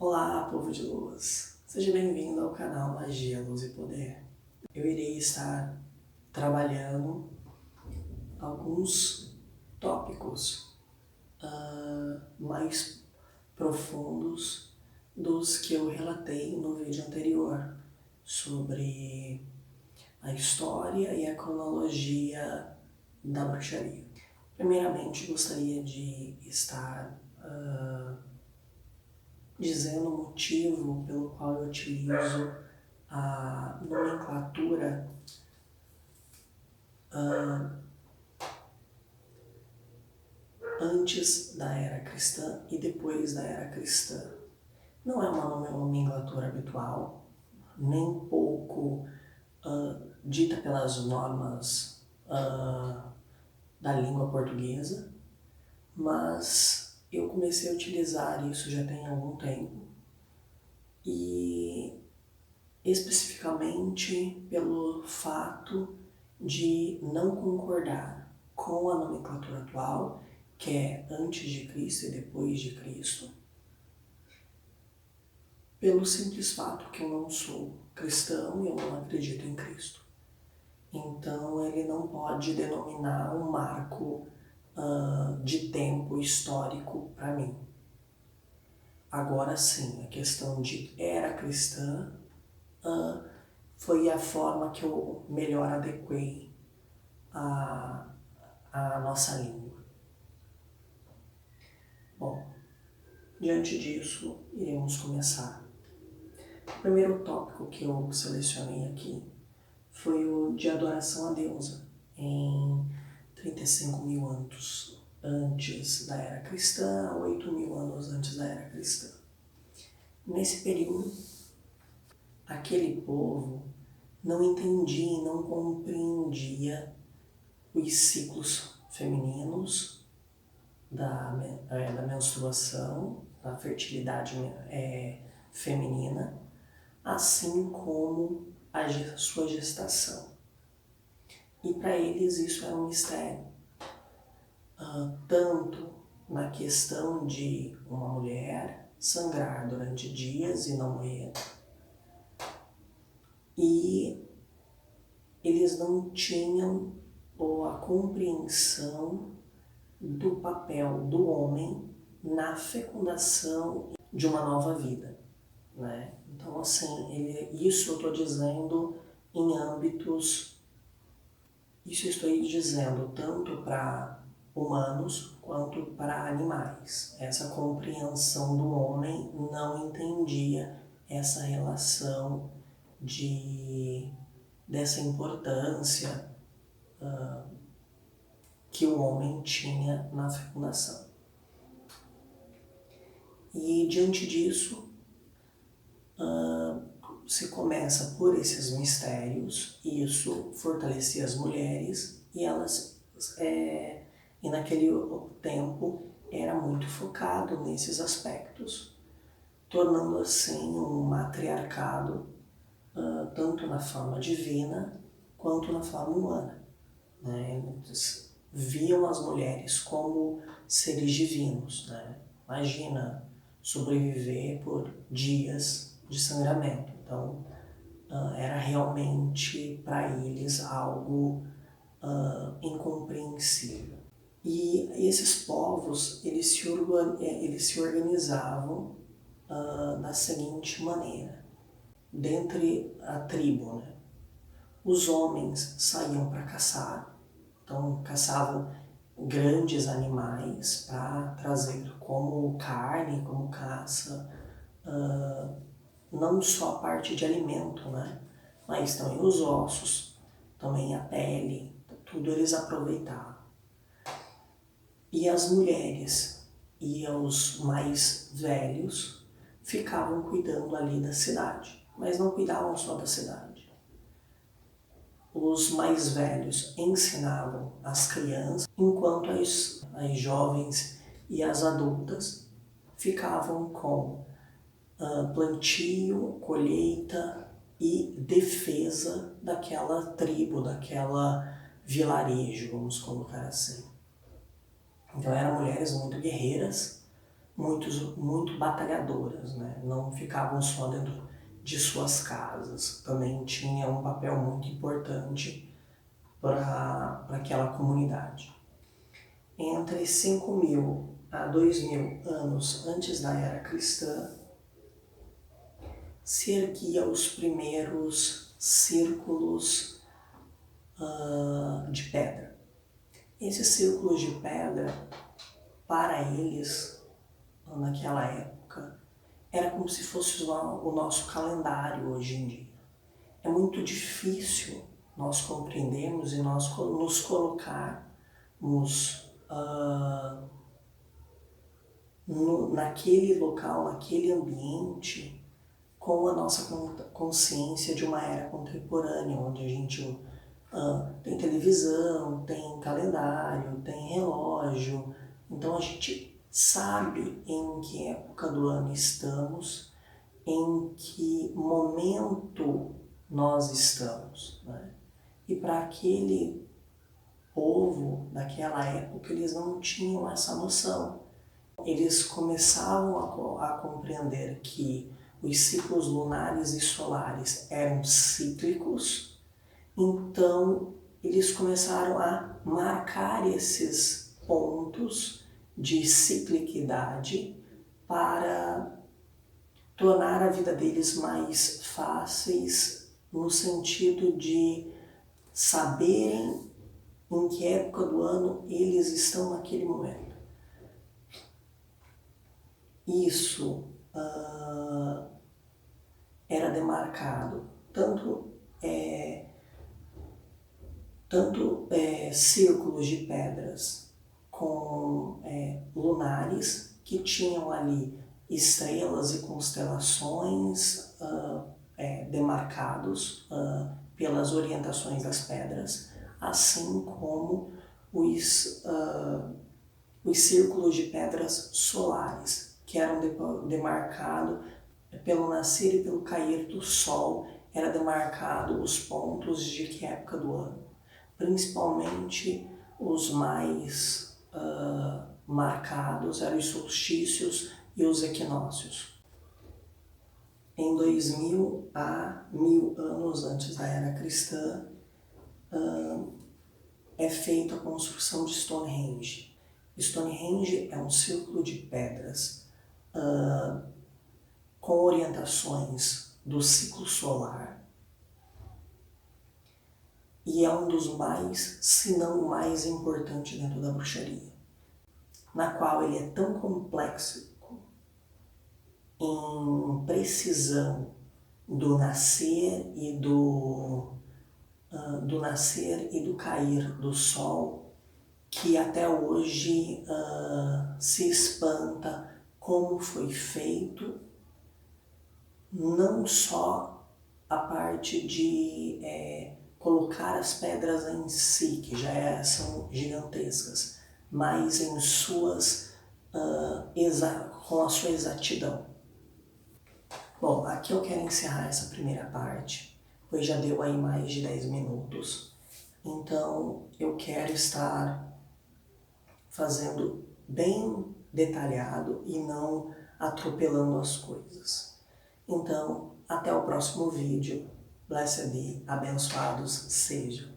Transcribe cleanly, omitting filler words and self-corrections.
Olá, povo de luz! Seja bem-vindo ao canal Magia, Luz e Poder. Eu irei estar trabalhando alguns tópicos mais profundos dos que eu relatei no vídeo anterior sobre a história e a cronologia da bruxaria. Primeiramente, gostaria de estar dizendo o motivo pelo qual eu utilizo a nomenclatura antes da era cristã e depois da era cristã. Não é uma nomenclatura habitual, nem pouco dita pelas normas da língua portuguesa, mas eu comecei a utilizar isso já tem algum tempo e especificamente pelo fato de não concordar com a nomenclatura atual, que é antes de Cristo e depois de Cristo, pelo simples fato que eu não sou cristão e eu não acredito em Cristo. Então ele não pode denominar um marco de tempo histórico para mim. Agora sim, a questão de era cristã foi a forma que eu melhor adequei a nossa língua. Bom, diante disso, iremos começar. O primeiro tópico que eu selecionei aqui foi o de adoração à deusa, em 35 mil anos antes da era cristã, 8 mil anos antes da era cristã. Nesse período, aquele povo não entendia e não compreendia os ciclos femininos da menstruação, da fertilidade feminina, assim como a sua gestação. E para eles isso era um mistério, tanto na questão de uma mulher sangrar durante dias e não morrer, e eles não tinham a compreensão do papel do homem na fecundação de uma nova vida, né? Então, assim, isso eu estou dizendo em âmbitos, isso eu estou dizendo tanto para humanos quanto para animais. Essa compreensão do homem não entendia essa relação dessa importância que o homem tinha na fecundação. E diante disso, se começa por esses mistérios, e isso fortalecia as mulheres, e elas, e naquele tempo, era muito focado nesses aspectos, tornando assim um matriarcado, tanto na forma divina, quanto na forma humana, né? Eles viam as mulheres como seres divinos, né? Imagina sobreviver por dias de sangramento. Então, era realmente para eles algo incompreensível. E esses povos, eles se organizavam da seguinte maneira. Dentre a tribo, né? Os homens saíam para caçar, então caçavam grandes animais para trazer como carne, como caça, não só a parte de alimento, né? Mas também os ossos, também a pele, tudo eles aproveitavam. E as mulheres e os mais velhos ficavam cuidando ali da cidade, mas não cuidavam só da cidade. Os mais velhos ensinavam as crianças, enquanto as jovens e as adultas ficavam com plantio, colheita e defesa daquela tribo, daquela vilarejo, vamos colocar assim. Então eram mulheres muito guerreiras, muito batalhadoras, né? Não ficavam só dentro de suas casas, também tinha um papel muito importante para aquela comunidade. Entre 5.000 a 2.000 anos antes da era cristã, se erguia os primeiros círculos de pedra. Esses círculos de pedra, para eles, naquela época, era como se fosse o nosso calendário hoje em dia. É muito difícil nós compreendermos e nós nos colocarmos naquele local, naquele ambiente, com a nossa consciência de uma era contemporânea, onde a gente tem televisão, tem calendário, tem relógio. Então a gente sabe em que época do ano estamos, em que momento nós estamos, né? E para aquele povo daquela época, eles não tinham essa noção. Eles começavam a compreender que os ciclos lunares e solares eram cíclicos, então eles começaram a marcar esses pontos de ciclicidade para tornar a vida deles mais fáceis, no sentido de saberem em que época do ano eles estão naquele momento. Isso era demarcado tanto círculos de pedras com lunares que tinham ali estrelas e constelações demarcados pelas orientações das pedras, assim como os círculos de pedras solares, que eram demarcados pelo nascer e pelo cair do sol, era demarcado os pontos de que época do ano. Principalmente os mais marcados eram os solstícios e os equinócios. Em 2.000 a 1.000 anos antes da era cristã, é feita a construção de Stonehenge. Stonehenge é um círculo de pedras com orientações do ciclo solar e é um dos mais, se não o mais importante dentro da bruxaria, na qual ele é tão complexo em precisão do nascer e do cair do sol, que até hoje se espanta como foi feito, não só a parte de colocar as pedras em si, que já são gigantescas, mas em com a sua exatidão. Bom, aqui eu quero encerrar essa primeira parte, pois já deu aí mais de 10 minutos. Então, eu quero estar fazendo bem detalhado e não atropelando as coisas. Então, até o próximo vídeo. Blessed be, abençoados sejam.